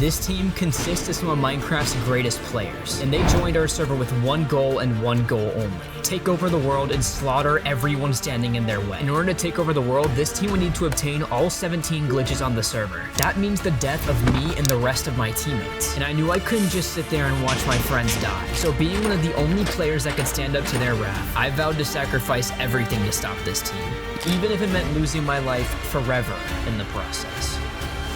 This team consists of some of Minecraft's greatest players, and they joined our server with one goal and one goal only: take over the world and slaughter everyone standing in their way. In order to take over the world, this team would need to obtain all 17 glitches on the server. That means the death of me and the rest of my teammates. And I knew I couldn't just sit there and watch my friends die. So being one of the only players that could stand up to their wrath, I vowed to sacrifice everything to stop this team, even if it meant losing my life forever in the process.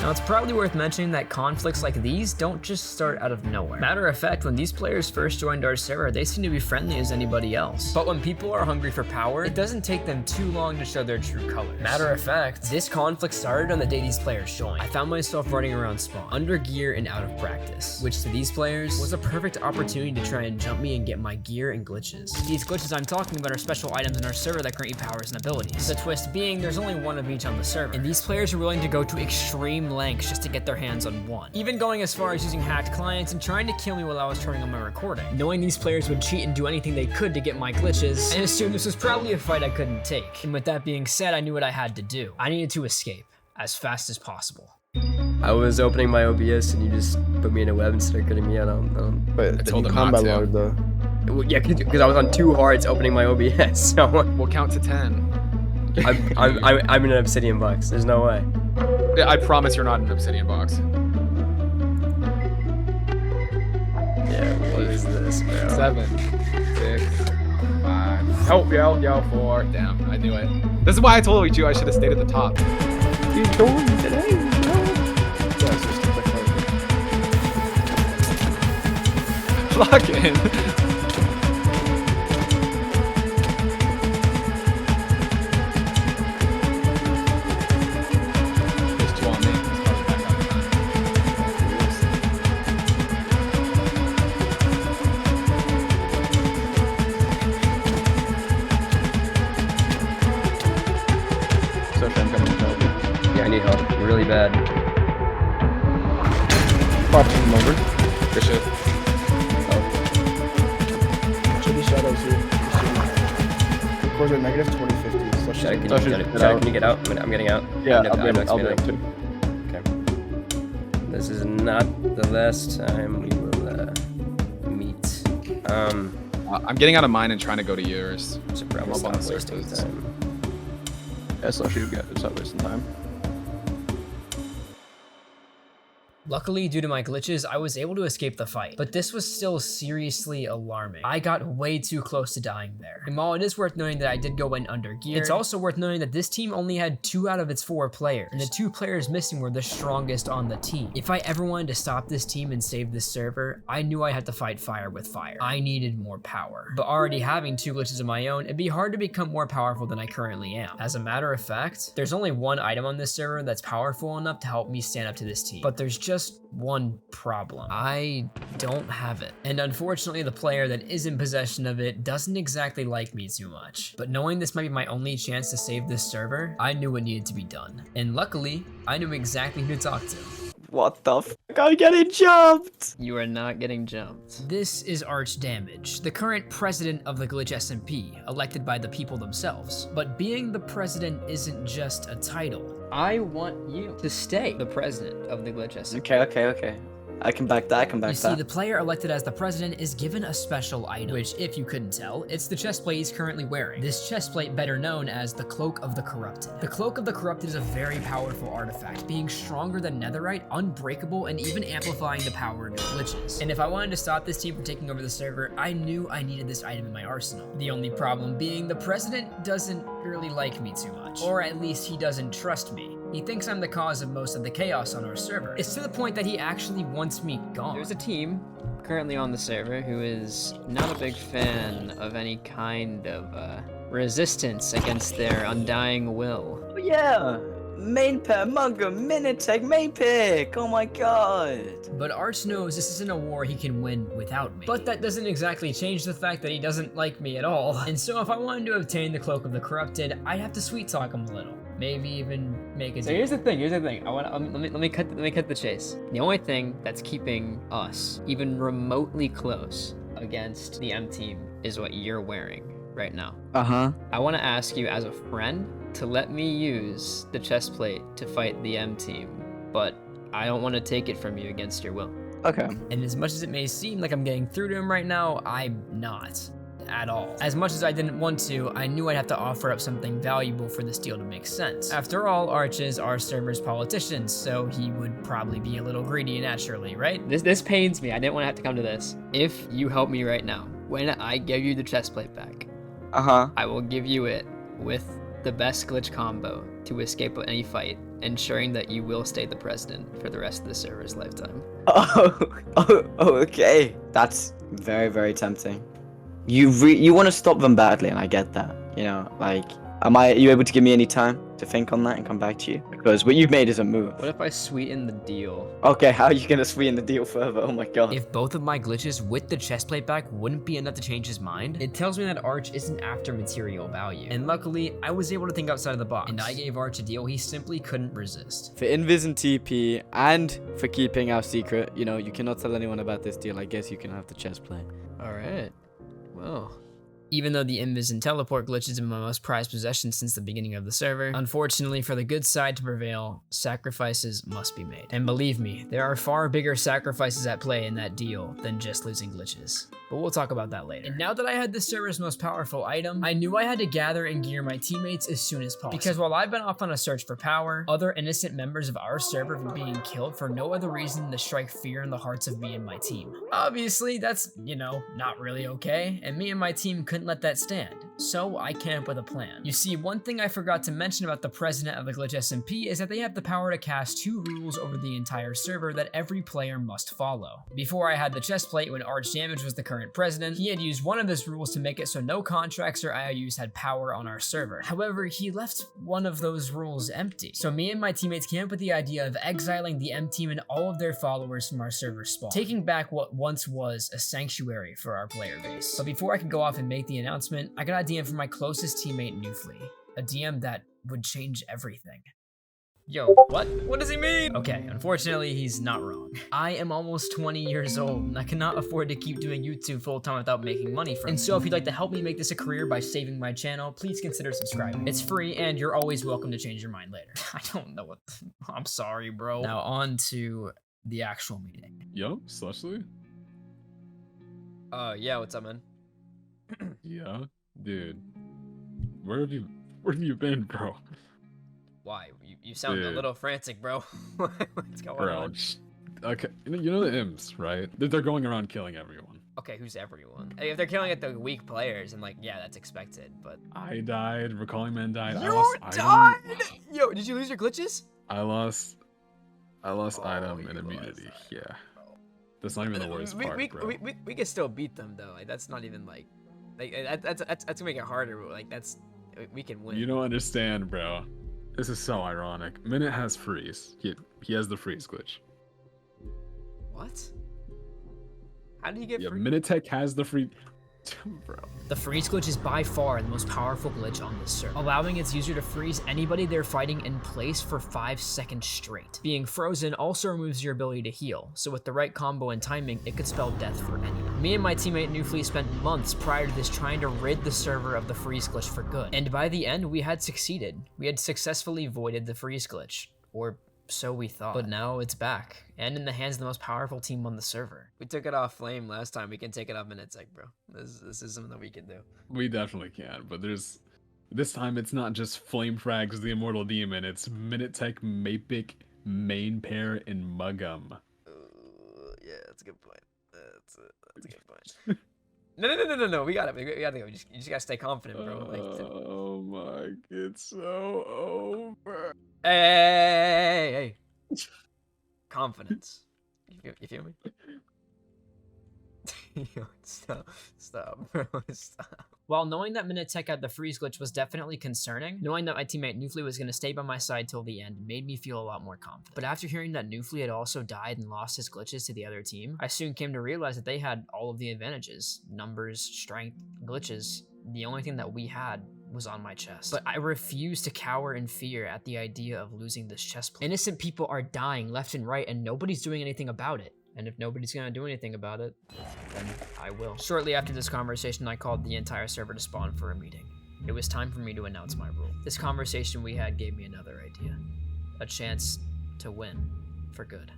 Now, it's probably worth mentioning that conflicts like these don't just start out of nowhere. Matter of fact, when these players first joined our server, they seem to be friendly as anybody else. But when people are hungry for power, it doesn't take them too long to show their true colors. Matter of fact, this conflict started on the day these players joined. I found myself running around spawn, under gear and out of practice, which to these players was a perfect opportunity to try and jump me and get my gear and glitches. These glitches I'm talking about are special items in our server that grant you powers and abilities. The twist being, there's only one of each on the server, and these players are willing to go to extreme lengths just to get their hands on one. Even going as far as using hacked clients and trying to kill me while I was turning on my recording. Knowing these players would cheat and do anything they could to get my glitches, I assumed this was probably a fight I couldn't take. And with that being said, I knew what I had to do. I needed to escape as fast as possible. I was opening my OBS and you just put me in a web and started getting me out on. But then you combat logged though. Well, yeah, because I was on 2 hearts opening my OBS. So We'll count to 10. I'm in an obsidian box. There's no way. I promise you're not in an obsidian box. Yeah, what is this, bro? 7, 6, 5. Help, yo, 4. Damn, I knew it. This is why I told you I should have stayed at the top. You told me today. Lock in. Yeah, I need help really bad. Watching him over. Good shit. Should be shadows here. Cores are negative 2050. So Shadow, can you get out? I'm getting out. Yeah, I'll be able to. Okay. This is not the last time we will meet. I'm getting out of mine and trying to go to yours. So probably I'm up on stop the wasting surface. time. Yeah, so should get it's not wasting time. Luckily, due to my glitches, I was able to escape the fight, but this was still seriously alarming. I got way too close to dying there. And while it is worth noting that I did go in under gear, it's also worth noting that this team only had 2 out of its 4 players, and the 2 players missing were the strongest on the team. If I ever wanted to stop this team and save this server, I knew I had to fight fire with fire. I needed more power. But already having 2 glitches of my own, it'd be hard to become more powerful than I currently am. As a matter of fact, there's only one item on this server that's powerful enough to help me stand up to this team, but there's just one problem. I don't have it. And unfortunately, the player that is in possession of it doesn't exactly like me too much. But knowing this might be my only chance to save this server, I knew what needed to be done. And luckily, I knew exactly who to talk to. What the f? I'm getting jumped! You are not getting jumped. This is Arch Damage, the current president of the Glitch SMP, elected by the people themselves. But being the president isn't just a title. I want you to stay the president of the Glitch SMP. Okay. I can back that, You see, the player elected as the president is given a special item, which, if you couldn't tell, it's the chestplate he's currently wearing. This chestplate, better known as the Cloak of the Corrupted. The Cloak of the Corrupted is a very powerful artifact, being stronger than Netherite, unbreakable, and even amplifying the power of your glitches. And if I wanted to stop this team from taking over the server, I knew I needed this item in my arsenal. The only problem being the president doesn't really like me too much, or at least he doesn't trust me. He thinks I'm the cause of most of the chaos on our server. It's to the point that he actually wants me gone. There's a team currently on the server who is not a big fan of any kind of resistance against their undying will. Oh, yeah! Main pick, Mugger, Minitech, main pick! Oh my god! But Arch knows this isn't a war he can win without me. But that doesn't exactly change the fact that he doesn't like me at all. And so if I wanted to obtain the Cloak of the Corrupted, I'd have to sweet talk him a little. Maybe even make a deal. So here's the thing. Let me cut the chase. The only thing that's keeping us even remotely close against the M team is what you're wearing right now. I want to ask you as a friend to let me use the chest plate to fight the M team, but I don't want to take it from you against your will. Okay. And as much as it may seem like I'm getting through to him right now, I'm not. At all. As much as I didn't want to, I knew I'd have to offer up something valuable for this deal to make sense. After all, Arch is our server's politician, so he would probably be a little greedy naturally, right? This pains me. I didn't want to have to come to this. If you help me right now, when I give you the chest plate back, I will give you it with the best glitch combo to escape any fight, ensuring that you will stay the president for the rest of the server's lifetime. Okay. That's very, very tempting. You want to stop them badly, and I get that. You know, like, are you able to give me any time to think on that and come back to you? Because what you've made is a move. What if I sweeten the deal? Okay, how are you gonna sweeten the deal further? Oh my god. If both of my glitches with the chestplate back wouldn't be enough to change his mind, it tells me that Arch isn't after material value. And luckily, I was able to think outside of the box, and I gave Arch a deal he simply couldn't resist. For invis and TP, and for keeping our secret, you know, you cannot tell anyone about this deal. I guess you can have the chest plate. All right. Well. Even though the invis and teleport glitches have been my most prized possession since the beginning of the server, unfortunately for the good side to prevail, sacrifices must be made. And believe me, there are far bigger sacrifices at play in that deal than just losing glitches. But we'll talk about that later. And now that I had the server's most powerful item, I knew I had to gather and gear my teammates as soon as possible. Because while I've been off on a search for power, other innocent members of our server were being killed for no other reason than to strike fear in the hearts of me and my team. Obviously, that's, you know, not really okay, and me and my team couldn't let that stand. So I came up with a plan. You see, one thing I forgot to mention about the president of the Glitch SMP is that they have the power to cast 2 rules over the entire server that every player must follow. Before I had the chestplate, when Arch Damage was the current president, he had used one of his rules to make it so no contracts or IOUs had power on our server. However, he left one of those rules empty. So me and my teammates came up with the idea of exiling the M team and all of their followers from our server spawn, taking back what once was a sanctuary for our player base. But before I could go off and make the announcement, I got a DM from my closest teammate, Newfly. A DM that would change everything. Yo, what? What does he mean? Okay, unfortunately, he's not wrong. I am almost 20 years old, and I cannot afford to keep doing YouTube full-time without making money from it. And so if you'd like to help me make this a career by saving my channel, please consider subscribing. It's free, and you're always welcome to change your mind later. I don't know what... I'm sorry, bro. Now on to the actual meeting. Yo, Slushley? Yeah, what's up, man? Yeah, dude. Where have you been, bro? Why? You sound a little frantic, bro. What's going on? Okay, you know the imps, right? They're going around killing everyone. Okay, who's everyone? If they're killing at the weak players, and like, yeah, that's expected, but... I died, Recalling Man died, You died! Yo, did you lose your glitches? I lost item and immunity, yeah. That's not even the worst part, bro. We can still beat them, though. Like, that's not even, like that's gonna make it harder, but, like, we can win. You don't understand, bro. This is so ironic. Minute has freeze. He has the freeze glitch. What? How do you get free? Minute Tech has the free... Bro. The freeze glitch is by far the most powerful glitch on this server, allowing its user to freeze anybody they're fighting in place for 5 seconds straight. Being frozen also removes your ability to heal, so with the right combo and timing, it could spell death for anyone. Me and my teammate Newfly spent months prior to this trying to rid the server of the freeze glitch for good, and by the end, we had succeeded. We had successfully voided the freeze glitch, or so we thought. But now it's back, and in the hands of the most powerful team on the server. We took it off Flame last time. We can take it off Minute Tech, bro. This is something that we can do. We definitely can, but this time it's not just Flame Frags the Immortal Demon. It's Minute Tech, Mapic, Main Pair, and Mugum. Yeah, that's a good point. That's a good point. No. We got it. We got to go. You just gotta stay confident, bro. Like, oh my, it's so over. Hey. Confidence. You feel me? Yo, stop, bro. Stop. While knowing that Minute Tech had the freeze glitch was definitely concerning, knowing that my teammate Newfly was going to stay by my side till the end made me feel a lot more confident. But after hearing that Newfly had also died and lost his glitches to the other team, I soon came to realize that they had all of the advantages: numbers, strength, glitches. The only thing that we had was on my chest. But I refuse to cower in fear at the idea of losing this chest plate. Innocent people are dying left and right, and nobody's doing anything about it. And if nobody's gonna do anything about it, then I will. Shortly after this conversation, I called the entire server to spawn for a meeting. It was time for me to announce my rule. This conversation we had gave me another idea. A chance to win. for good.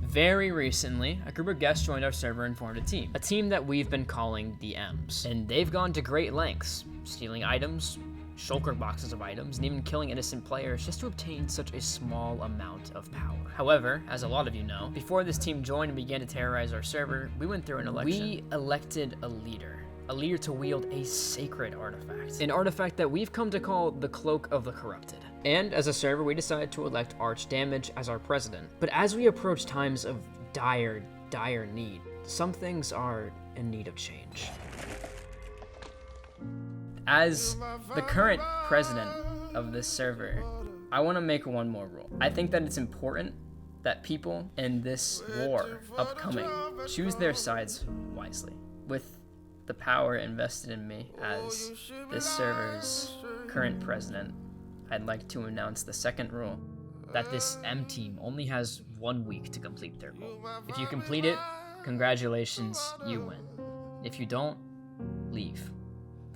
Very recently, a group of guests joined our server and formed a team that we've been calling the M's. And they've gone to great lengths, stealing items, shulker boxes of items, and even killing innocent players just to obtain such a small amount of power. However, as a lot of you know, before this team joined and began to terrorize our server, we went through an election. We elected a leader to wield a sacred artifact. An artifact that we've come to call the Cloak of the Corrupted. And as a server, we decided to elect Archdamage as our president. But as we approach times of dire need, some things are in need of change. As the current president of this server, I want to make one more rule. I think that it's important that people in this war upcoming choose their sides wisely. With the power invested in me as this server's current president, I'd like to announce the second rule, that this M team only has 1 week to complete their goal. If you complete it, congratulations, you win. If you don't, leave.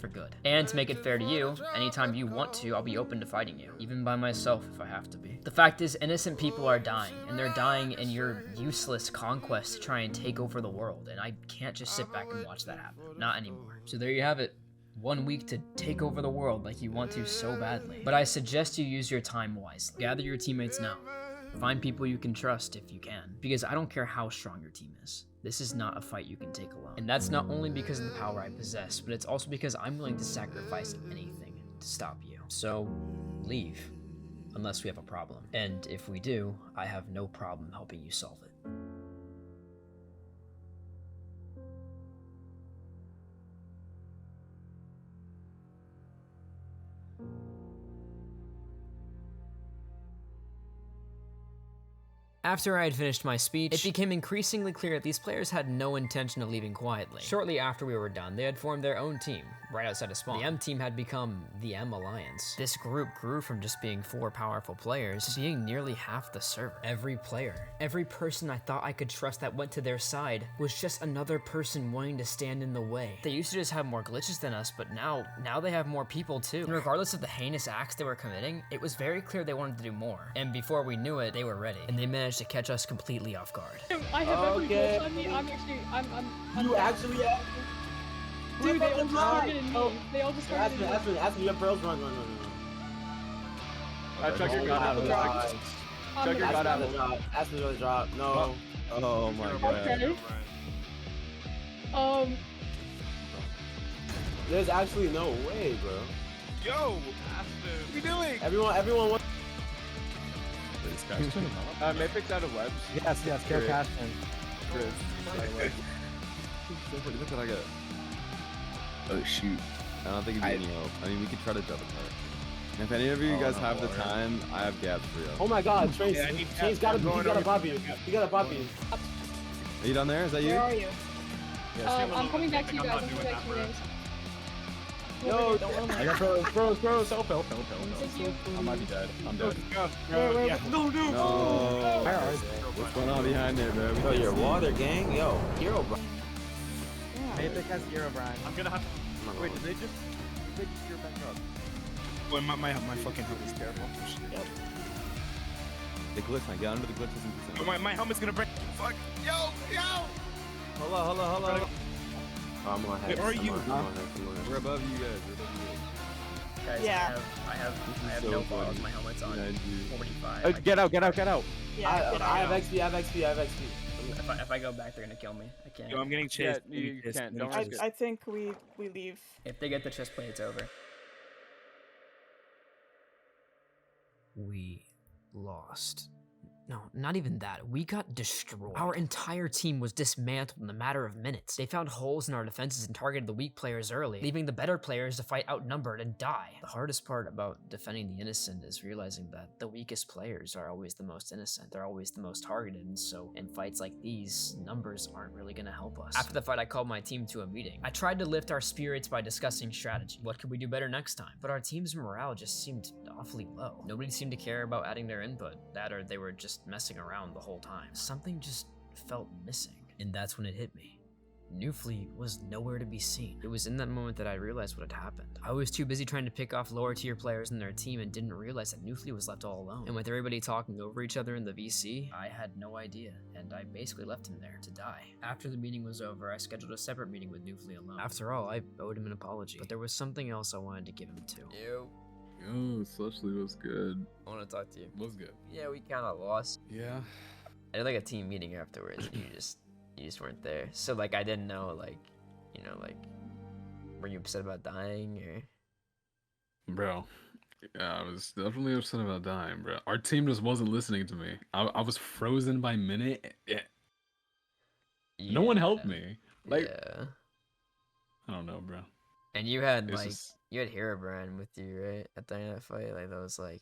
For good. And to make it fair to you, anytime you want to, I'll be open to fighting you, even by myself if I have to be. The fact is, innocent people are dying, and they're dying in your useless conquest to try and take over the world, and I can't just sit back and watch that happen. Not anymore. So there you have it. 1 week to take over the world like you want to so badly. But I suggest you use your time wisely. Gather your teammates now. Find people you can trust if you can, because I don't care how strong your team is. This is not a fight you can take alone. And that's not only because of the power I possess, but it's also because I'm willing to sacrifice anything to stop you. So, leave, unless we have a problem. And if we do, I have no problem helping you solve it. After I had finished my speech, it became increasingly clear that these players had no intention of leaving quietly. Shortly after we were done, they had formed their own team, right outside of spawn. The M team had become the M Alliance. This group grew from just being 4 powerful players to being nearly half the server. Every player, every person I thought I could trust that went to their side was just another person wanting to stand in the way. They used to just have more glitches than us, but now they have more people too. And regardless of the heinous acts they were committing, it was very clear they wanted to do more. And before we knew it, they were ready. And they managed to catch us completely off guard. I have every glitch on me. I'm You actually have? Dude, they all just targeted me. They all just targeted me. Ask me, your pearls run. Chuck your gun out of the drop. Chuck your gun out of the drop. Ask me to drop. No. Oh my god. Okay. There's actually no way, bro. Yo, what are we doing? Everyone wants. Mapix out of webs. Yes, kill Caston. Chris. Look what I got. Oh shoot. I don't think it'd be any help. I mean, we could try to double cut. If any of you guys have the time, I have gaps for you. Oh my god, Trace. Trace gotta pop you. You gotta pop you. Are you down there? Is that you? Where are you? I'm coming back to you guys. I'm coming back to you guys. Yo, I got throw. Help. I might be dead. I'm dead. No. What's going on behind there, bro? Yo, your water gang. Yo, hero, bro. Mapix has hero, Brian. I'm gonna have to. Wait, did they just gear back up? Boy, my fucking helmet is terrible. Yep. The glitch, man. Get under the glitches and Oh, my helmet's gonna break. Fuck. Yo. Hello. Oh, I'm gonna have. Where are you? We're above you guys. Guys, Yeah. I have no balls. My helmet's on 45. Get out. Yeah, I have XP. If I go back, they're gonna kill me. I can't. Yo, I'm getting chased. Yeah, you can't. Don't risk it. I think we leave. If they get the chest plate, it's over. We lost. No, not even that. We got destroyed. Our entire team was dismantled in a matter of minutes. They found holes in our defenses and targeted the weak players early, leaving the better players to fight outnumbered and die. The hardest part about defending the innocent is realizing that the weakest players are always the most innocent. They're always the most targeted, and so in fights like these, numbers aren't really gonna help us. After the fight, I called my team to a meeting. I tried to lift our spirits by discussing strategy. What could we do better next time? But our team's morale just seemed awfully low. Nobody seemed to care about adding their input. That or they were just messing around the whole time. Something just felt missing. And that's when it hit me. Newfleet was nowhere to be seen. It was in that moment that I realized what had happened. I was too busy trying to pick off lower tier players in their team and didn't realize that Newfleet was left all alone. And with everybody talking over each other in the VC, I had no idea, and I basically left him there to die. After the meeting was over, I scheduled a separate meeting with Newfleet alone. After all, I owed him an apology, but there was something else I wanted to give him too. Yo, Suchley was good. I want to talk to you. Was good. Yeah, we kind of lost. Yeah. I had like a team meeting afterwards. You just weren't there. So like I didn't know like, you know, like were you upset about dying or? Bro, yeah, I was definitely upset about dying, bro. Our team just wasn't listening to me. I was frozen by minute. Yeah. No one helped me. Like, yeah. I don't know, bro. And you had It's like just- you had Herobrine with you, right? At the end of that fight, like that was like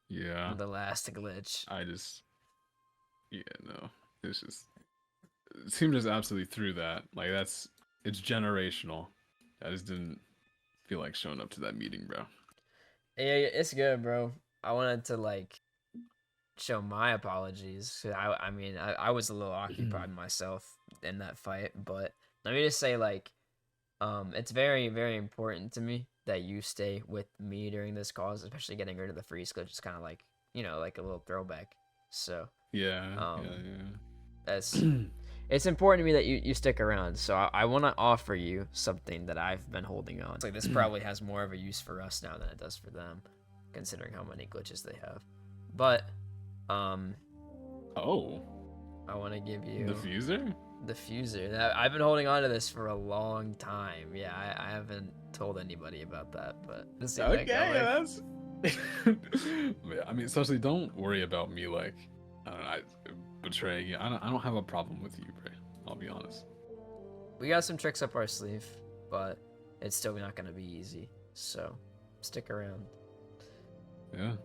Yeah. the last glitch. No. It's just the team just absolutely threw that. Like it's generational. I just didn't feel like showing up to that meeting, bro. Yeah, it's good, bro. I wanted to like show my apologies. 'Cause I mean, I was a little occupied myself in that fight, but let me just say, like, it's very, very important to me that you stay with me during this cause, especially getting rid of the freeze glitch. It's kind of like, you know, like a little throwback. So Yeah. that's it's important to me that you stick around. So I want to offer you something that I've been holding on. It's like this probably has more of a use for us now than it does for them, considering how many glitches they have. But Oh. I want to give you The fuser? The fuser. I've been holding on to this for a long time. Yeah, I haven't told anybody about that, but this Okay, that's. I mean, especially don't worry about me like, I betraying you. I don't have a problem with you, bro. I'll be honest. We got some tricks up our sleeve, but it's still not gonna be easy. So stick around. Yeah,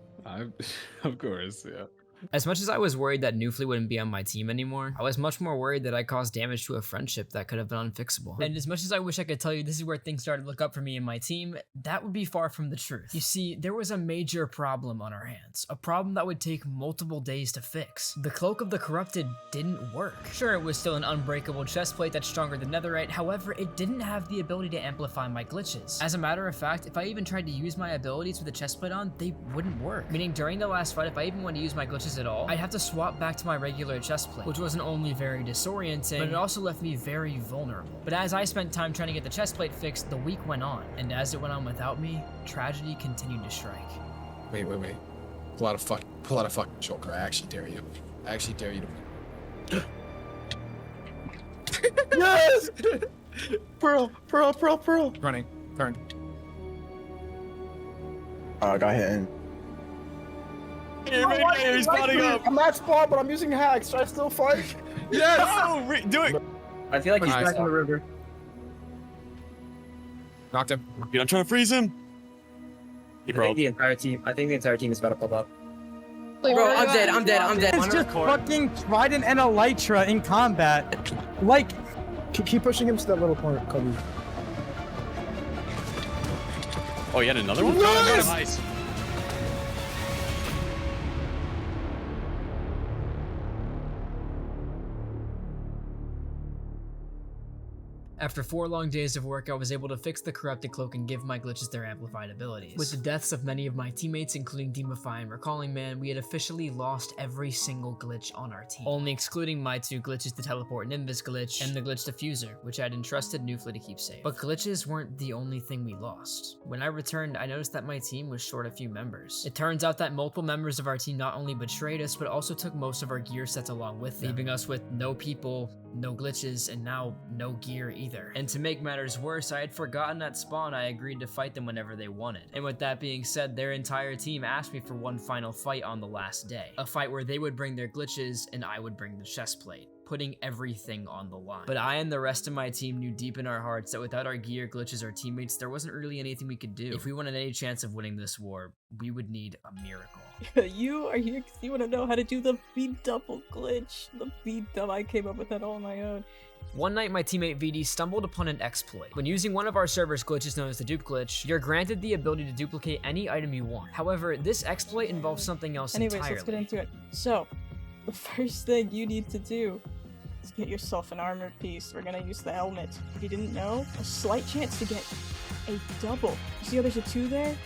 of course, yeah. As much as I was worried that Newfleet wouldn't be on my team anymore, I was much more worried that I caused damage to a friendship that could have been unfixable. And as much as I wish I could tell you this is where things started to look up for me and my team, that would be far from the truth. You see, there was a major problem on our hands, a problem that would take multiple days to fix. The Cloak of the Corrupted didn't work. Sure, it was still an unbreakable chestplate that's stronger than netherite, however, it didn't have the ability to amplify my glitches. As a matter of fact, if I even tried to use my abilities with the chestplate on, they wouldn't work. Meaning during the last fight, if I even wanted to use my glitches at all, I'd have to swap back to my regular chestplate, which wasn't only very disorienting, but it also left me very vulnerable. But as I spent time trying to get the chestplate fixed, the week went on, and as it went on without me, tragedy continued to strike. Wait. Pull out a fucking joker. I actually dare you. To... Yes! Pearl! Running. Turn. Oh, I got hit in. He's spotting up. I'm not spawned, but I'm using hacks. Should I still fight? Yes! Do it! I feel like he's Nice. back in the river. Knocked him. I'm trying to freeze him. I think the entire team is about to pull up. Bro, I'm dead. It's just fucking Trident and Elytra in combat. Like, Keep pushing him to that little point, Kobe. Oh, you had another one? Nice! After 4 long days of work, I was able to fix the corrupted cloak and give my glitches their amplified abilities. With the deaths of many of my teammates, including Demify and Recalling Man, we had officially lost every single glitch on our team. Only excluding my 2 glitches, the Teleport and Invis glitch, and the glitch Diffuser, which I had entrusted Newfleet to keep safe. But glitches weren't the only thing we lost. When I returned, I noticed that my team was short a few members. It turns out that multiple members of our team not only betrayed us, but also took most of our gear sets along with them, leaving us with no people, no glitches, and now no gear either. And to make matters worse, I had forgotten at spawn I agreed to fight them whenever they wanted. And with that being said, their entire team asked me for one final fight on the last day. A fight where they would bring their glitches and I would bring the chestplate, putting everything on the line. But I and the rest of my team knew deep in our hearts that without our gear, glitches, or teammates, there wasn't really anything we could do. If we wanted any chance of winning this war, we would need a miracle. You are here because you want to know how to do the feed double glitch. The feed double. I came up with that all on my own. One night, my teammate VD stumbled upon an exploit. When using one of our server's glitches known as the dupe glitch, you're granted the ability to duplicate any item you want. However, this exploit involves something else Anyways, entirely. let's get into it. So, the first thing you need to do Let's get yourself an armor piece. We're gonna use the helmet. If you didn't know, a slight chance to get a double. You see how there's a 2 there?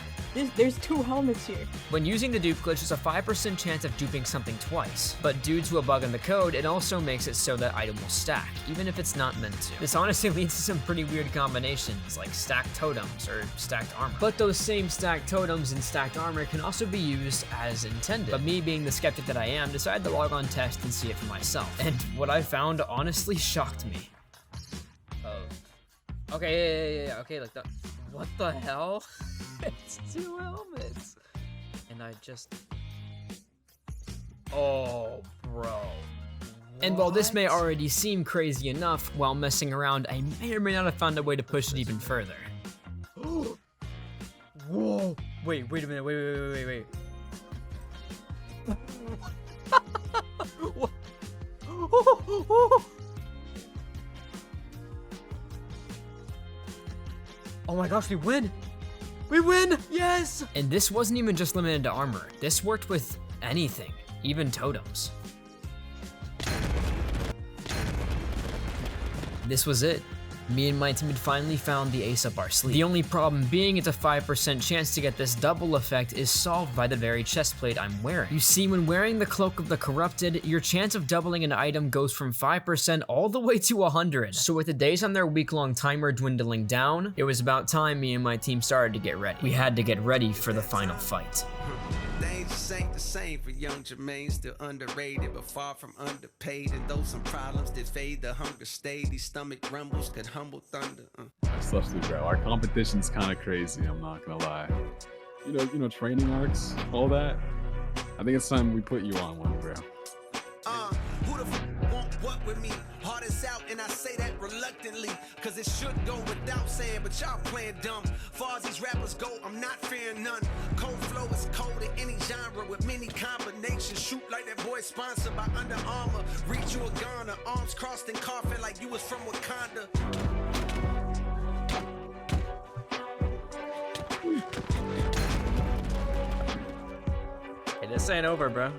There's 2 helmets here. When using the dupe glitch, there's a 5% chance of duping something twice, but due to a bug in the code, it also makes it so that item will stack, even if it's not meant to. This honestly leads to some pretty weird combinations, like stacked totems or stacked armor. But those same stacked totems and stacked armor can also be used as intended. But me, being the skeptic that I am, decided to log on test and see it for myself. And what I found honestly shocked me. Oh. Okay, yeah, okay, like that. What the hell? It's 2 helmets. And I just... Oh, bro. And while this may already seem crazy enough, while messing around, I may or may not have found a way to push it even further. Whoa. Wait a minute, wait. What? Oh my gosh, we win! We win! Yes! And this wasn't even just limited to armor. This worked with anything, even totems. This was it. Me and my team had finally found the ace up our sleeve. The only problem being it's a 5% chance to get this double effect is solved by the very chest plate I'm wearing. You see, when wearing the Cloak of the Corrupted, your chance of doubling an item goes from 5% all the way to 100. So with the days on their week-long timer dwindling down, it was about time me and my team started to get ready. We had to get ready for the final fight. Things just ain't the same for young Jermaine, still underrated, but far from underpaid. And though some problems did fade, the hunger stayed. These stomach rumbles could humble thunder. Especially, bro, our competition's kind of crazy, I'm not gonna lie. You know, training arcs, all that. I think it's time we put you on one, bro. Who the f want what with me? Heart is out, and I say that reluctantly, cause it should go without saying, but y'all playing dumb. Far as these rappers go, I'm not fearing none. Cold flow is cold in any genre with many combinations. Shoot like that boy sponsored by Under Armour. Reach you a gunner, arms crossed and coughing like you was from Wakanda. Hey, this ain't over, bro.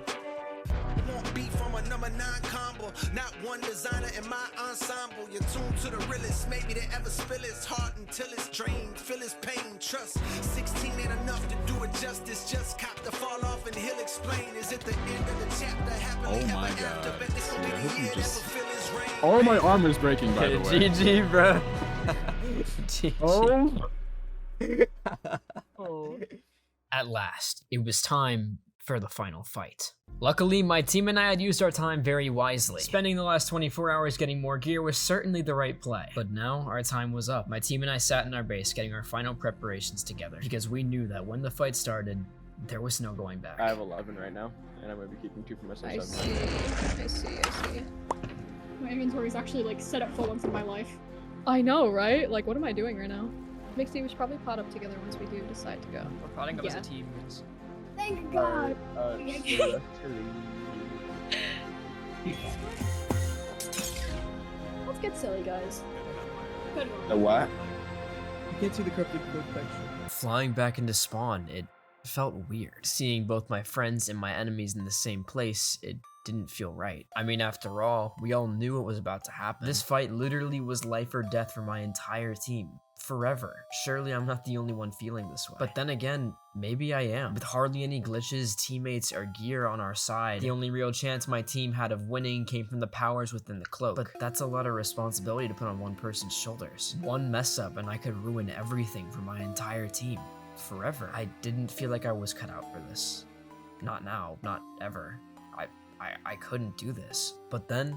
Won't be from a number 9 combo. Not one designer in my ensemble. You're tuned to the realest. Maybe they ever spill his heart until it's drained. Feel his pain. Trust 16 ain't enough to do it justice. Just cop the fall off and he'll explain. Is it the end of the chapter? Happily Oh my ever after? god. Bet this gon' be the year that fulfill his reign. All my armor's breaking, by the way. GG, bro. GG. Oh. At last, it was time for the final fight. Luckily, my team and I had used our time very wisely. Spending the last 24 hours getting more gear was certainly the right play. But now, our time was up. My team and I sat in our base getting our final preparations together, because we knew that when the fight started, there was no going back. I have 11 right now, and I'm going to be keeping 2 for myself. I see. My inventory's actually like set up full once in my life. I know, right? Like, what am I doing right now? Makes me we should probably pot up together once we do decide to go. We're potting up as a team. Thank God! Let's get silly, guys. Good one. The what? You can't see the cryptic code picture. Flying back into spawn, it felt weird. Seeing both my friends and my enemies in the same place, it didn't feel right. I mean, after all, we all knew what was about to happen. This fight literally was life or death for my entire team. Forever. Surely I'm not the only one feeling this way. But then again, maybe I am. With hardly any glitches, teammates, or gear on our side, the only real chance my team had of winning came from the powers within the cloak. But that's a lot of responsibility to put on one person's shoulders. One mess up and I could ruin everything for my entire team. Forever. I didn't feel like I was cut out for this. Not now, not ever. I couldn't do this. But then,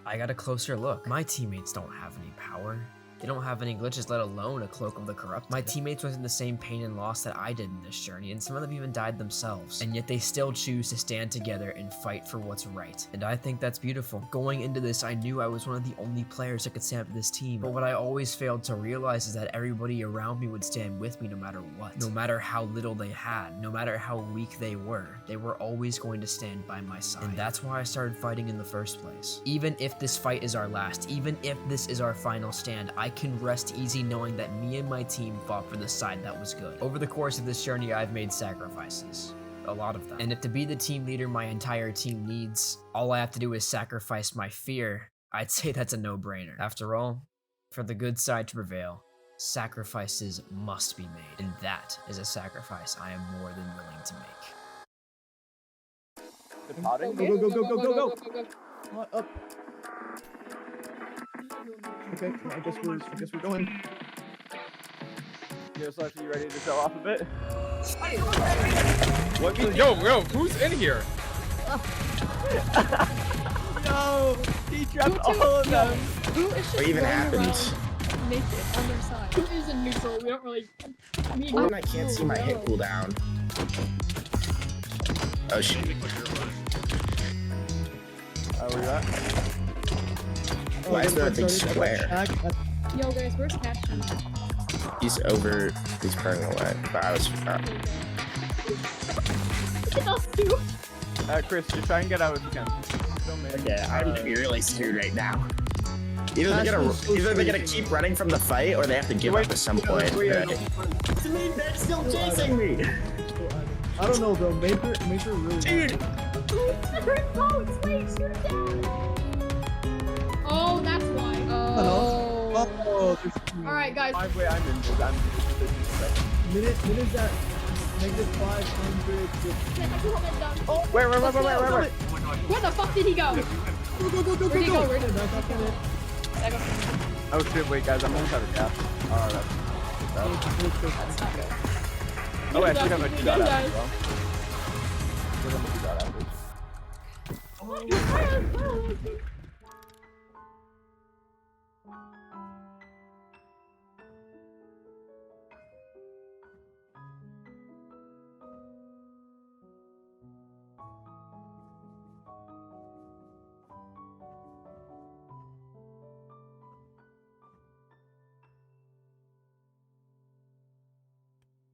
I got a closer look. My teammates don't have any power. They don't have any glitches, let alone a Cloak of the Corrupted. My teammates went through the same pain and loss that I did in this journey, and some of them even died themselves. And yet they still choose to stand together and fight for what's right. And I think that's beautiful. Going into this, I knew I was one of the only players that could stand up to this team. But what I always failed to realize is that everybody around me would stand with me no matter what. No matter how little they had, no matter how weak they were always going to stand by my side. And that's why I started fighting in the first place. Even if this fight is our last, even if this is our final stand, I can rest easy knowing that me and my team fought for the side that was good. Over the course of this journey, I've made sacrifices. a lot of them. And if to be the team leader my entire team needs, all I have to do is sacrifice my fear, I'd say that's a no-brainer. After all, for the good side to prevail, sacrifices must be made, and that is a sacrifice I am more than willing to make. Go. Come on, up. Okay, I guess we're going. Yes, Life, are you ready to show off a bit? What? Yo, who's in here? No, he trapped all of them. Who is just What even running happened? around naked on their side? Who is in neutral? We don't really. I can't see my hit cooldown. Oh shit. Where you at? Why is there a big square? Yo guys, where's Cashin? He's burning away. But I was. Look at us two. Chris, just try and get out if you can. Okay, I'm really screwed right now. Either they're gonna keep running from the fight, or they have to give up at some point. Right? To me, they're still chasing me. I don't know though. Major really. Dude. Oh, that's why. Oh. Alright, guys. Wait, I'm in. Minute at -500. Oh, where? Where the fuck did he go? Where'd he go? Oh shit, wait guys, I'm gonna try to cap. Oh, That's not good. Oh, I should have a Good shot guys. as well. Should have a shot at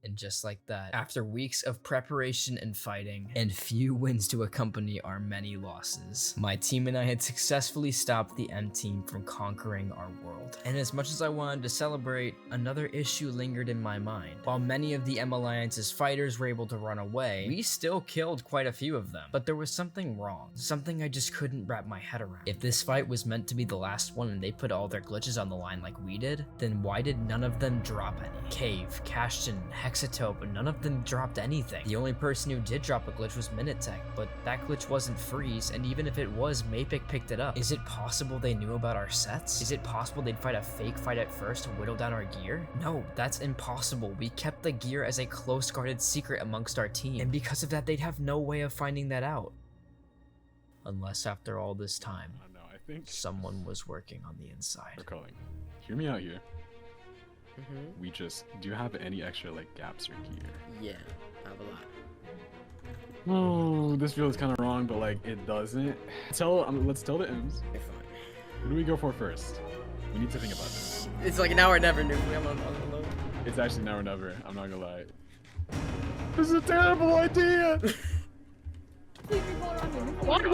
And just like that, after weeks of preparation and fighting, and few wins to accompany our many losses, my team and I had successfully stopped the M team from conquering our world. And as much as I wanted to celebrate, another issue lingered in my mind. While many of the M Alliance's fighters were able to run away, we still killed quite a few of them. But there was something wrong, something I just couldn't wrap my head around. If this fight was meant to be the last one and they put all their glitches on the line like we did, then why did none of them drop any? Cave, Cashton, Hexatope, and none of them dropped anything. The only person who did drop a glitch was Minitech, but that glitch wasn't freeze, and even if it was, Mapic picked it up. Is it possible they knew about our sets? Is it possible they'd fight a fake fight at first to whittle down our gear? No, that's impossible. We kept the gear as a close guarded secret amongst our team, and because of that, they'd have no way of finding that out. Unless after all this time, I think someone was working on the inside. They're calling. Hear me out here. We just, do you have any extra like gaps or gear? Yeah, I have a lot. Oh, this feels kind of wrong, but like it doesn't. Let's tell the M's. Okay, fine. Who do we go for first? We need to think about this. It's like now or never, new. I'm on the low. It's actually now or never. I'm not gonna lie. This is a terrible idea. What?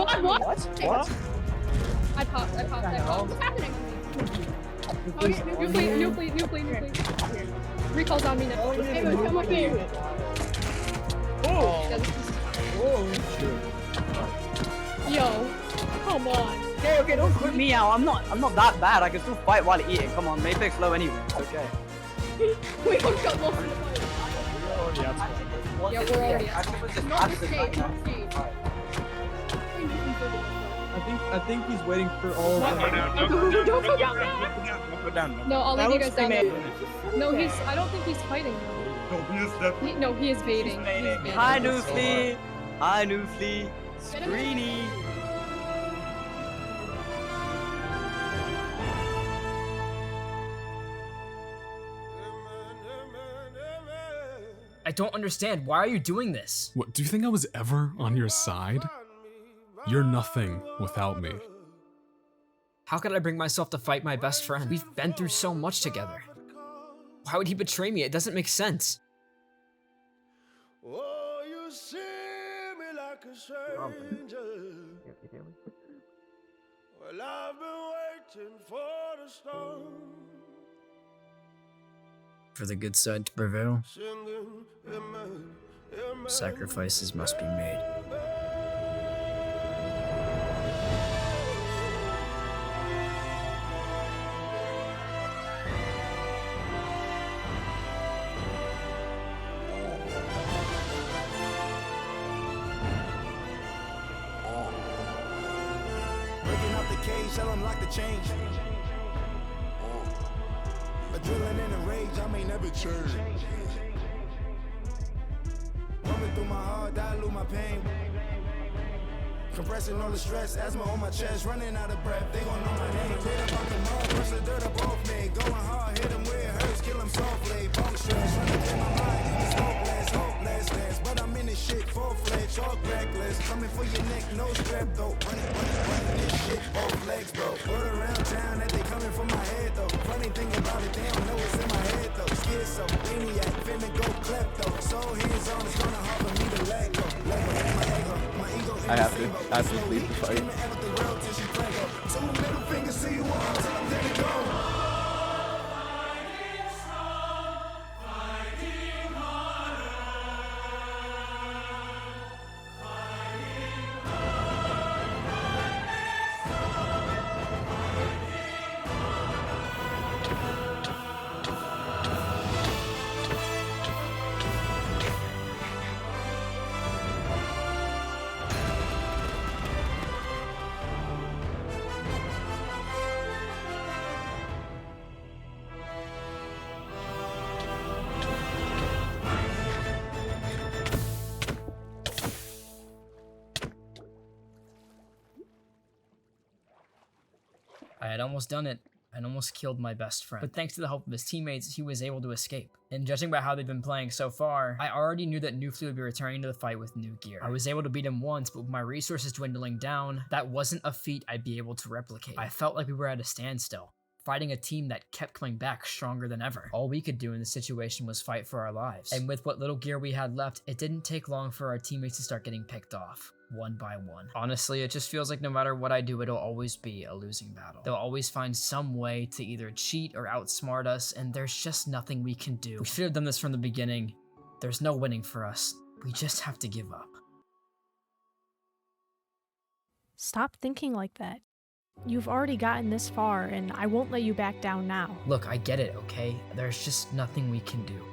I popped. What's happening? Okay, new fleet. Recall's on me now. Hey, come up here. Yo, come on. Okay, don't quit me out. I'm not that bad. I can still fight while eating. Come on, Mapic's low anyway. It's okay. We both got lost in the fight. Yeah, we're already at Not this stage, not this stage. I think he's waiting for all of them. Don't go down there! No, I'll leave you guys down there. No, I don't think he's fighting though. No, he is baiting. Hi, Noofly! Hi, Noofly! Screeny! I don't understand. Why are you doing this? What, do you think I was ever on your side? You're nothing without me. How could I bring myself to fight my best friend? We've been through so much together. Why would he betray me? It doesn't make sense. Oh, you see me like a stranger. Well, I've been waiting for the storm. For the good side to prevail. Singing, amen, Sacrifices must be made. Breaking out the cage, tell them lock the change. Adrenaline and rage, I may never change. Coming through my heart, dilute my pain. Compressing all the stress, asthma on my chest, running out of breath. They gon' know my name. Hit up on the mud, brush the dirt up off me. Going hard, hit them where it hurts, kill them softly. Bone stress, running through my mind. It's hopeless. But I'm in this shit, full-fledged, all reckless. Coming for your neck, no strap though. Running this shit, both legs, bro. Word around town that they coming for my head though. Funny thing about it, they don't know it's in my head though. Schizo, maniac, finna go klepto. So hands on, it's gonna hard for me to let go. My ego. I have to leave the fight. Two middle fingers to you all till I'm dead to go. I had almost done it. I'd almost killed my best friend. But thanks to the help of his teammates, he was able to escape. And judging by how they've been playing so far, I already knew that Newfleet would be returning to the fight with new gear. I was able to beat him once, but with my resources dwindling down, that wasn't a feat I'd be able to replicate. I felt like we were at a standstill, fighting a team that kept coming back stronger than ever. All we could do in this situation was fight for our lives. And with what little gear we had left, it didn't take long for our teammates to start getting picked off, one by one. Honestly, it just feels like no matter what I do, it'll always be a losing battle. They'll always find some way to either cheat or outsmart us, and there's just nothing we can do. We should have done this from the beginning. There's no winning for us. We just have to give up. Stop thinking like that. You've already gotten this far, and I won't let you back down now. Look, I get it, okay? There's just nothing we can do.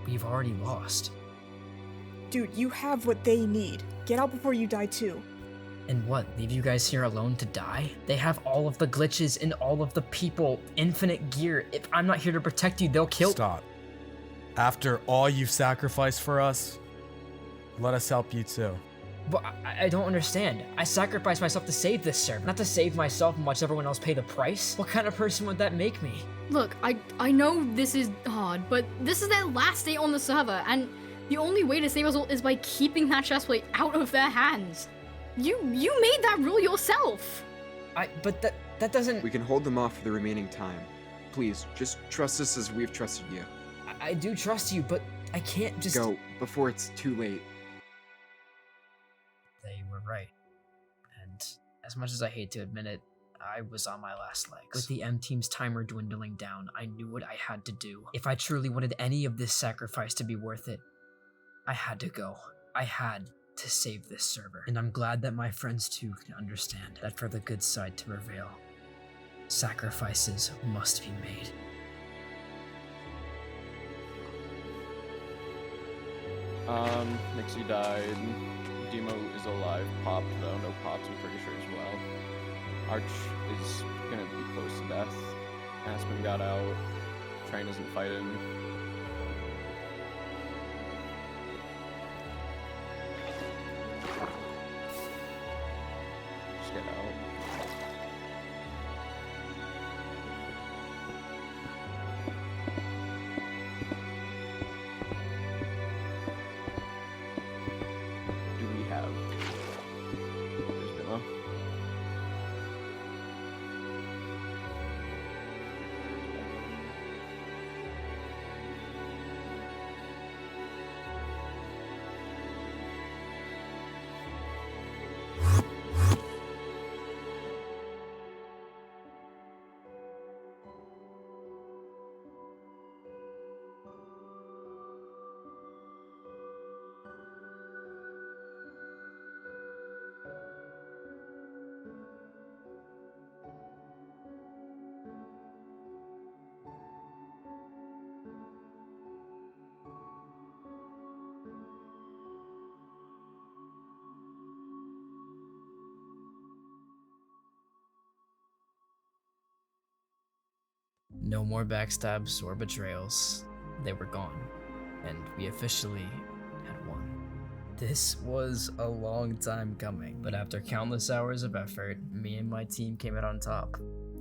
We've already lost. Dude, you have what they need. Get out before you die too. And what, leave you guys here alone to die? They have all of the glitches and all of the people, infinite gear. If I'm not here to protect you, they'll kill- Stop. After all you've sacrificed for us, let us help you too. But I don't understand. I sacrificed myself to save this server, not to save myself and watch everyone else pay the price. What kind of person would that make me? Look, I know this is hard, but this is their last day on the server, and the only way to save us all is by keeping that chestplate out of their hands. You made that rule yourself. But that doesn't... We can hold them off for the remaining time. Please, just trust us as we've trusted you. I do trust you, but I can't just... Go, before it's too late. They were right. And as much as I hate to admit it, I was on my last legs. With the M-Team's timer dwindling down, I knew what I had to do. If I truly wanted any of this sacrifice to be worth it, I had to go. I had to save this server. And I'm glad that my friends too can understand that for the good side to prevail, sacrifices must be made. Nixie died. Demo is alive. Popped though. No pops, I'm pretty sure as well. Arch is gonna be close to death. Aspen got out. Train isn't fighting. Just get out. No more backstabs or betrayals. They were gone, and we officially had won. This was a long time coming, but after countless hours of effort, me and my team came out on top,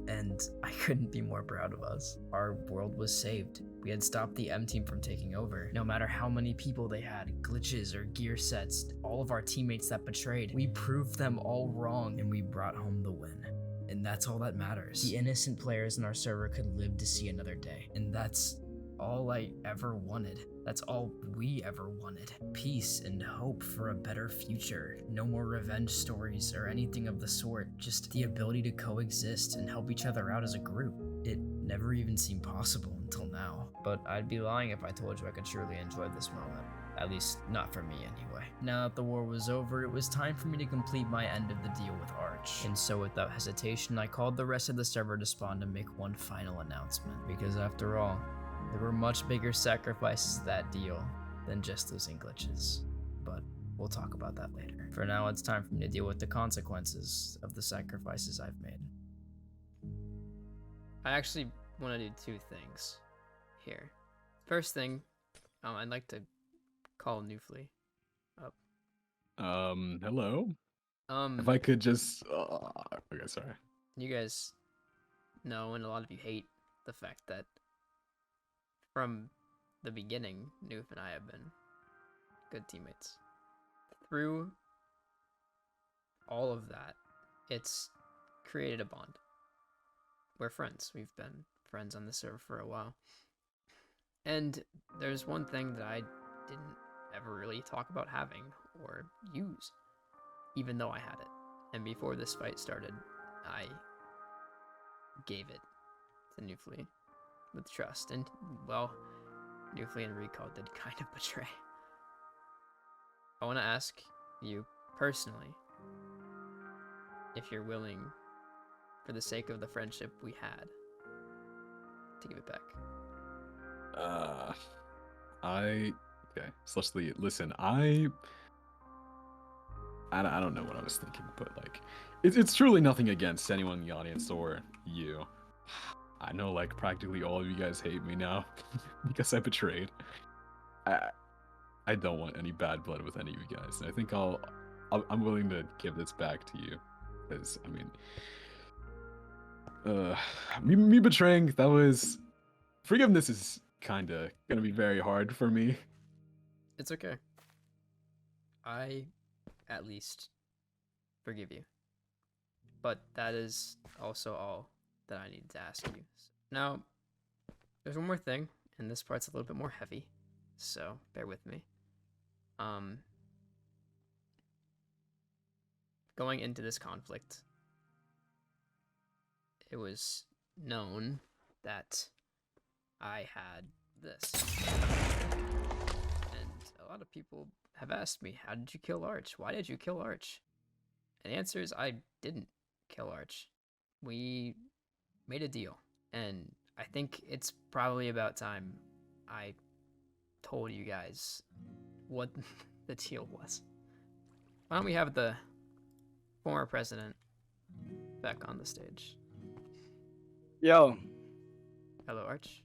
and I couldn't be more proud of us. Our world was saved. We had stopped the M team from taking over. No matter how many people they had, glitches or gear sets, all of our teammates that betrayed, we proved them all wrong, and we brought home the win. And that's all that matters. The innocent players in our server could live to see another day, and that's all I ever wanted. That's all we ever wanted. Peace and hope for a better future. No more revenge stories or anything of the sort. Just the ability to coexist and help each other out as a group. It never even seemed possible until now. But I'd be lying if I told you I could truly enjoy this moment. At least, not for me anyway. Now that the war was over, it was time for me to complete my end of the deal with Arch. And so without hesitation, I called the rest of the server to spawn to make one final announcement. Because after all, there were much bigger sacrifices to that deal than just losing glitches. But we'll talk about that later. For now, it's time for me to deal with the consequences of the sacrifices I've made. I actually want to do two things here. First thing, I'd like to call Newfly up. Hello? If I could just... okay, sorry. You guys know, and a lot of you hate, the fact that from the beginning, Noof and I have been good teammates. Through all of that, it's created a bond. We're friends. We've been friends on the server for a while. And there's one thing that I didn't ever really talk about having or use, even though I had it. And before this fight started, I gave it to Newfly with trust. And, well, Newfly and Recall did kind of betray. I want to ask you personally if you're willing, for the sake of the friendship we had, to give it back. Okay, Slushly, listen, I don't know what I was thinking, but, like, it's truly nothing against anyone in the audience or you. I know, like, practically all of you guys hate me now because I betrayed. I don't want any bad blood with any of you guys, and I think I'm willing to give this back to you, because, I mean, me betraying, that was... Forgiveness is kinda gonna be very hard for me. It's okay. I, at least, forgive you. But that is also all that I need to ask you. Now, there's one more thing, and this part's a little bit more heavy, so bear with me. Going into this conflict, it was known that I had this. And a lot of people have asked me, how did you kill Arch? Why did you kill Arch? And the answer is, I didn't kill Arch. We made a deal. And I think it's probably about time I told you guys what the deal was. Why don't we have the former president back on the stage? Yo. Hello, Arch.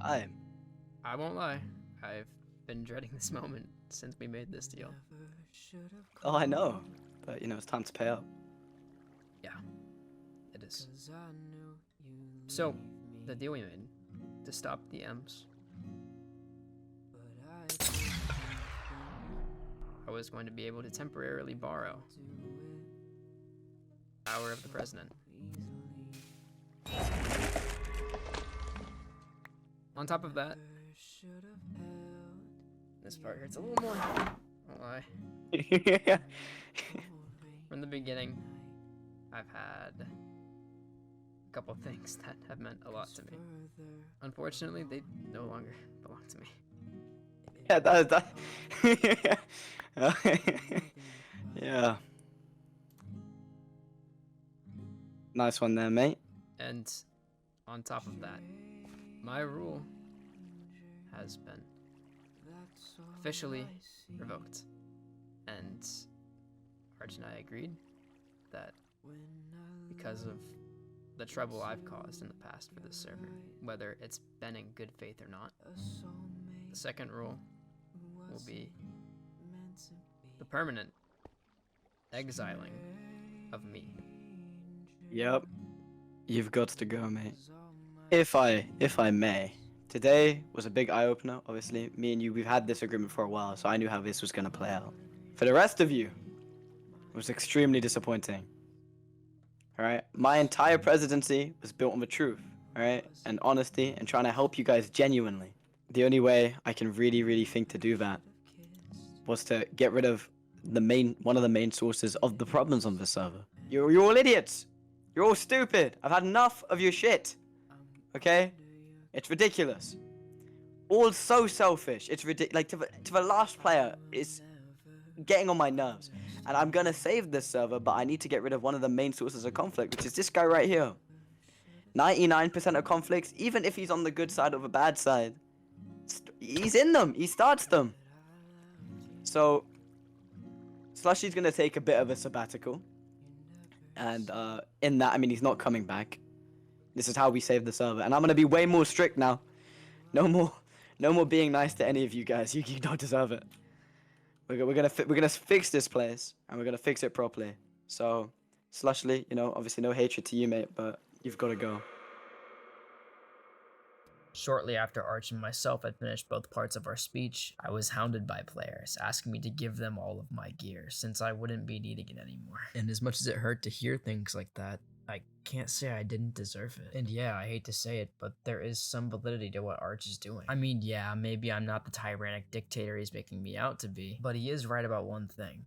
Hi. I won't lie. I've been dreading this moment since we made this deal. Oh, I know. But, you know, it's time to pay up. Yeah, it is. So, the deal we made to stop the M's. I was going to be able to temporarily borrow the power of the president. On top of that, this part hurts a little more. Won't lie. From the beginning, I've had a couple things that have meant a lot to me. Unfortunately, they no longer belong to me. Yeah, that yeah. Nice one there, mate. And on top of that, my rule has been officially revoked. And Arch and I agreed that because of the trouble I've caused in the past for this server, whether it's been in good faith or not. The second rule will be the permanent exiling of me. Yep. You've got to go, mate. If I may, today was a big eye-opener, obviously. Me and you, we've had this agreement for a while, so I knew how this was going to play out. For the rest of you, it was extremely disappointing. Alright? My entire presidency was built on the truth, alright? And honesty, and trying to help you guys genuinely. The only way I can really think to do that was to get rid of one of the main sources of the problems on the server. You're all idiots! You're all stupid! I've had enough of your shit! Okay? It's ridiculous. All so selfish. It's ridiculous. Like, to the last player, it's getting on my nerves. And I'm gonna save this server, but I need to get rid of one of the main sources of conflict, which is this guy right here. 99% of conflicts, even if he's on the good side or the bad side, he's in them. He starts them. So, Slushy's gonna take a bit of a sabbatical. And in that, I mean, he's not coming back. This is how we save the server. And I'm gonna be way more strict now. No more being nice to any of you guys. You don't deserve it. We're gonna fix this place, and we're gonna fix it properly. So, Slushly, you know, obviously no hatred to you, mate, but you've got to go. Shortly after Arch and myself had finished both parts of our speech, I was hounded by players, asking me to give them all of my gear, since I wouldn't be needing it anymore. And as much as it hurt to hear things like that, I can't say I didn't deserve it. And yeah, I hate to say it, but there is some validity to what Arch is doing. I mean, yeah, maybe I'm not the tyrannic dictator he's making me out to be, but he is right about one thing.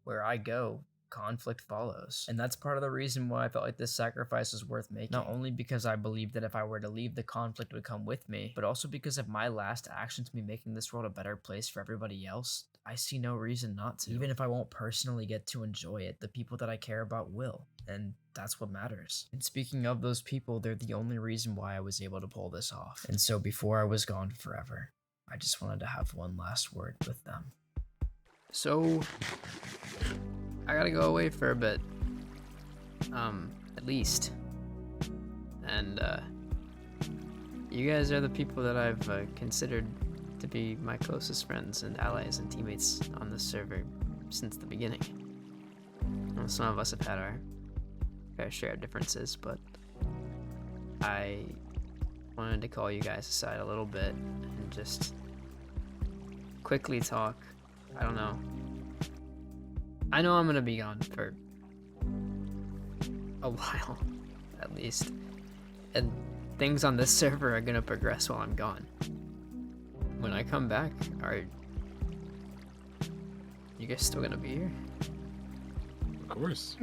Where I go, conflict follows. And that's part of the reason why I felt like this sacrifice was worth making. Not only because I believed that if I were to leave, the conflict would come with me, but also because of my last action to be making this world a better place for everybody else. I see no reason not to. Even if I won't personally get to enjoy it, the people that I care about will. And that's what matters. And speaking of those people, they're the only reason why I was able to pull this off. And so before I was gone forever, I just wanted to have one last word with them. So, I gotta go away for a bit. At least. And, you guys are the people that I've considered to be my closest friends and allies and teammates on this server since the beginning. Well, some of us have had our fair share of differences, but I wanted to call you guys aside a little bit and just quickly talk. I don't know. I know I'm gonna be gone for a while, at least. And things on this server are gonna progress while I'm gone. When I come back, are you guys still gonna be here? Of course.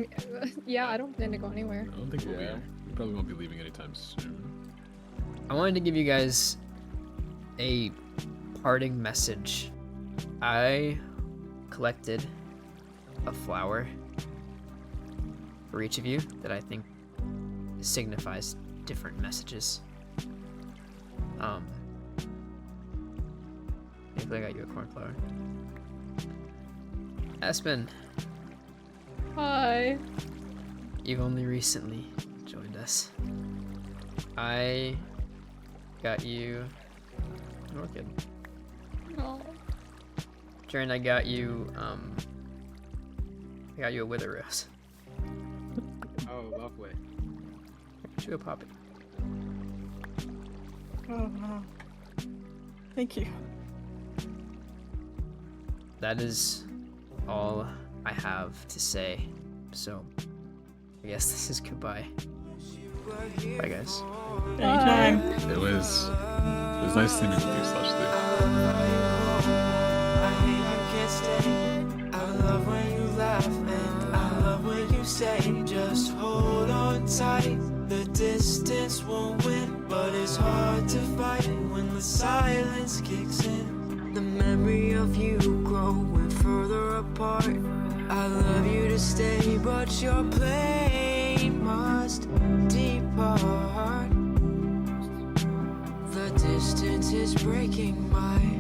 Yeah, I don't plan to go anywhere. I don't think we'll be here. We probably won't be leaving anytime soon. I wanted to give you guys a parting message. I collected a flower for each of you that I think signifies different messages. Maybe I got you a cornflower. Aspen. Hi. You've only recently joined us. I got you an orchid. Oh. Jaren, I got you a wither rose. Oh, lovely. I got you a poppy. Oh no. Thank you. That is all I have to say. So, I guess this is goodbye. Bye, guys. Anytime. It was nice to meet you, Slushy. I love when you laugh and I love when you say just hold on tight. The distance won't win, but it's hard to fight when the silence kicks in. The memory of you growing further apart. I love you to stay, but your plane must depart. The distance is breaking my